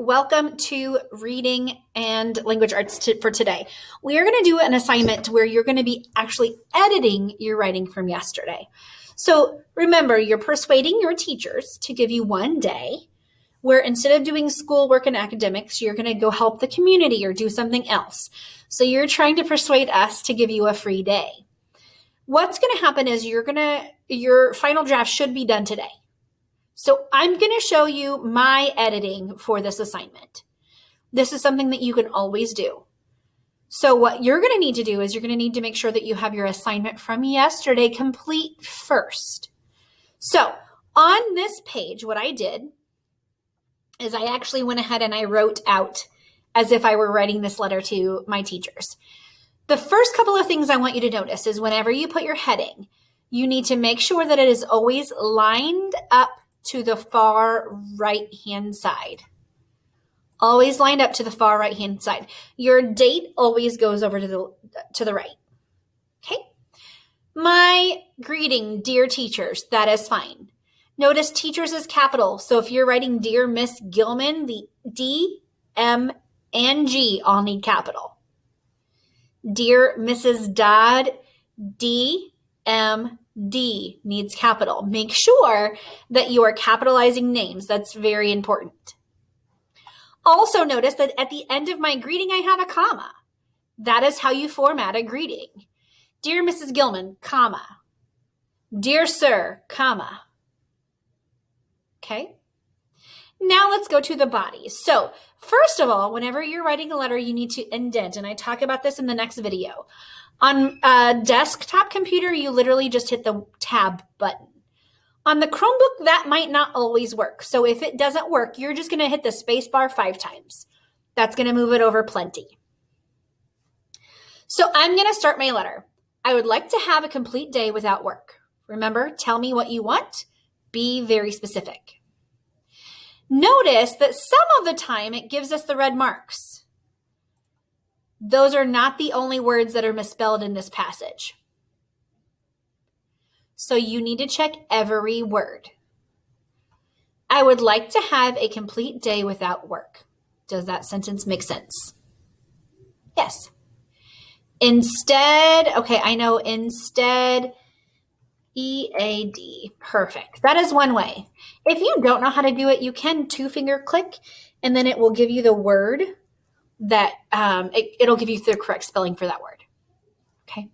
welcome to Reading and Language Arts for today. We are going to do an assignment where you're going to be actually editing your writing from yesterday. So remember, you're persuading your teachers to give you one day where instead of doing schoolwork and academics, you're going to go help the community or do something else. So you're trying to persuade us to give you a free day. What's going to happen is your final draft should be done today. So I'm going to show you my editing for this assignment. This is something that you can always do. So what you're going to need to do is you're going to need to make sure that you have your assignment from yesterday complete first. So on this page, what I did is I actually went ahead and I wrote out as if I were writing this letter to my teachers. The first couple of things I want you to notice is whenever you put your heading, you need to make sure that it is always lined up to the far right-hand side. Always lined up to the far right-hand side. Your date always goes over to the right. Okay? My greeting, dear teachers, that is fine. Notice teachers is capital. So if you're writing Dear Miss Gilman, the D, M, and G all need capital. Dear Mrs. Dodd, D, M, D needs capital. Make sure that you are capitalizing names. That's very important. Also notice that at the end of my greeting, I have a comma. That is how you format a greeting. Dear Mrs. Gilman, comma. Dear Sir, comma. Okay. Now let's go to the body. So first of all, whenever you're writing a letter, you need to indent. And I talk about this in the next video. On a desktop computer, you literally just hit the tab button. On the Chromebook, that might not always work. So if it doesn't work, you're just going to hit the space bar 5 times. That's going to move it over plenty. So I'm going to start my letter. I would like to have a complete day without work. Remember, tell me what you want. Be very specific. Notice that some of the time it gives us the red marks. Those are not the only words that are misspelled in this passage. So you need to check every word. I would like to have a complete day without work. Does that sentence make sense? Yes. Instead, okay, I know instead, EAD. Perfect. That is one way. If you don't know how to do it, you can 2-finger click, and then it will give you the word that it'll give you the correct spelling for that word. Okay.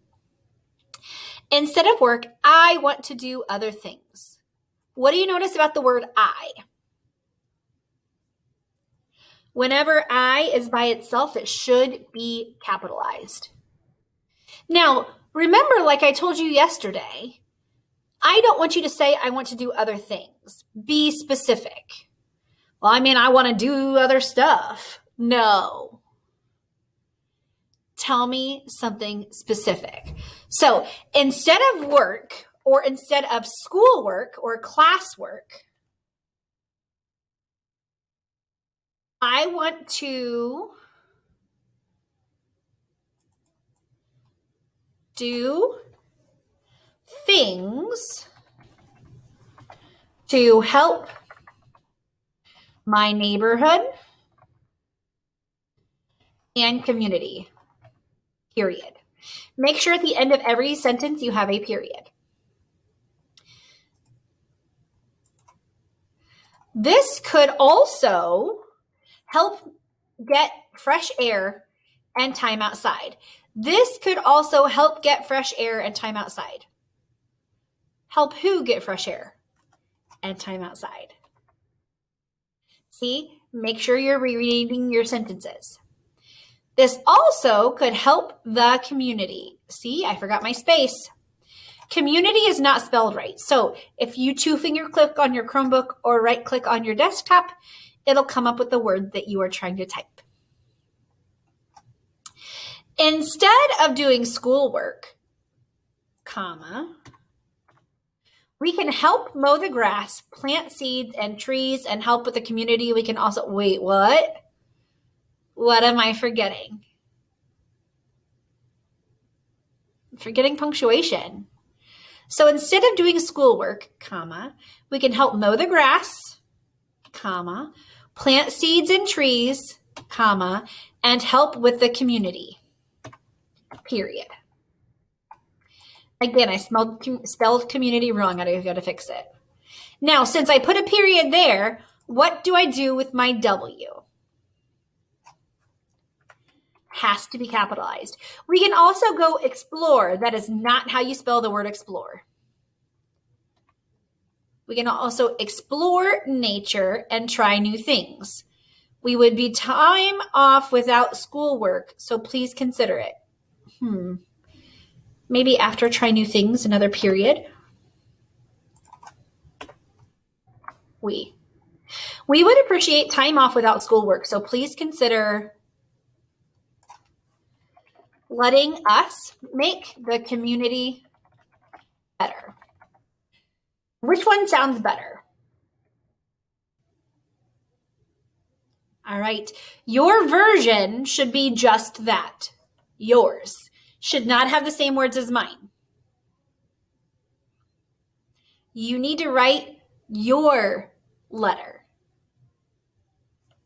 Instead of work, I want to do other things. What do you notice about the word I? Whenever I is by itself, it should be capitalized. Now, remember, like I told you yesterday, I don't want you to say, I want to do other things. Be specific. Well, I want to do other stuff. No. Tell me something specific. So instead of work or instead of schoolwork or classwork, I want to do things to help my neighborhood and community. Period. Make sure at the end of every sentence you have a period. This could also help get fresh air and time outside. This could also help get fresh air and time outside. Help who get fresh air and time outside? See, make sure you're rereading your sentences. This also could help the community. See, I forgot my space. Community is not spelled right. So if you 2-finger click on your Chromebook or right click on your desktop, it'll come up with the word that you are trying to type. Instead of doing schoolwork, comma, we can help mow the grass, plant seeds and trees, and help with the community. We can also, wait, what? What am I forgetting? I'm forgetting punctuation. So instead of doing schoolwork, comma, we can help mow the grass, comma, plant seeds and trees, comma, and help with the community, period. Again, I spelled community wrong. I've got to fix it. Now, since I put a period there, what do I do with my W? Has to be capitalized. We can also go explore. That is not how you spell the word explore. We can also explore nature and try new things. We would be time off without schoolwork, so please consider it. Maybe after try new things, another period. We would appreciate time off without schoolwork, so please consider letting us make the community better. Which one sounds better? All right. Your version should be just that. Yours should not have the same words as mine. You need to write your letter.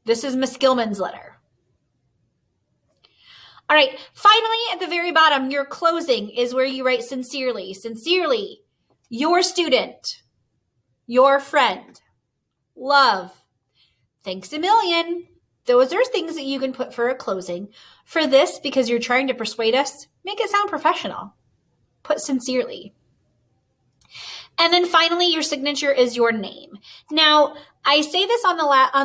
This is Miss Gilman's letter. All right. Finally, at the very bottom, your closing is where you write sincerely. Sincerely, your student, your friend, love. Thanks a million. Those are things that you can put for a closing. For this, because you're trying to persuade us, make it sound professional. Put sincerely. And then finally, your signature is your name. Now, I say this on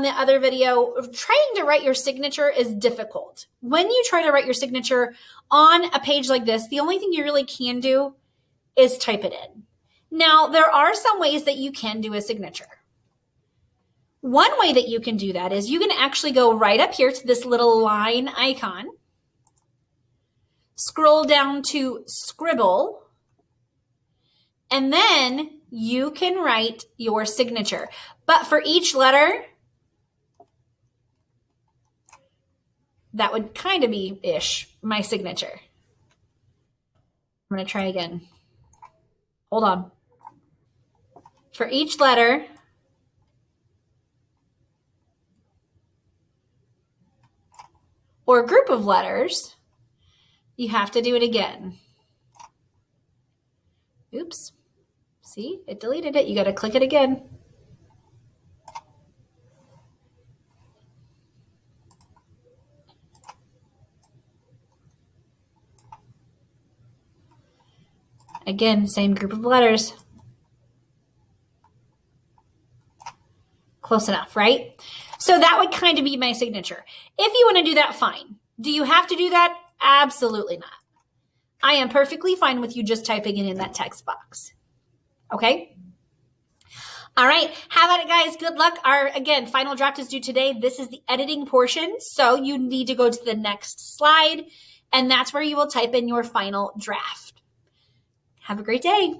the other video, trying to write your signature is difficult. When you try to write your signature on a page like this, the only thing you really can do is type it in. Now, there are some ways that you can do a signature. One way that you can do that is you can actually go right up here to this little line icon, scroll down to scribble, and then you can write your signature. But for each letter, that would kind of be my signature. I'm going to try again. Hold on. For each letter, or group of letters, you have to do it again. Oops. See, it deleted it. You got to click it again. Again, same group of letters. Close enough, right? So that would kind of be my signature. If you want to do that, fine. Do you have to do that? Absolutely not. I am perfectly fine with you just typing it in that text box. Okay? All right. How about it, guys? Good luck. Our, again, final draft is due today. This is the editing portion. So you need to go to the next slide, and that's where you will type in your final draft. Have a great day.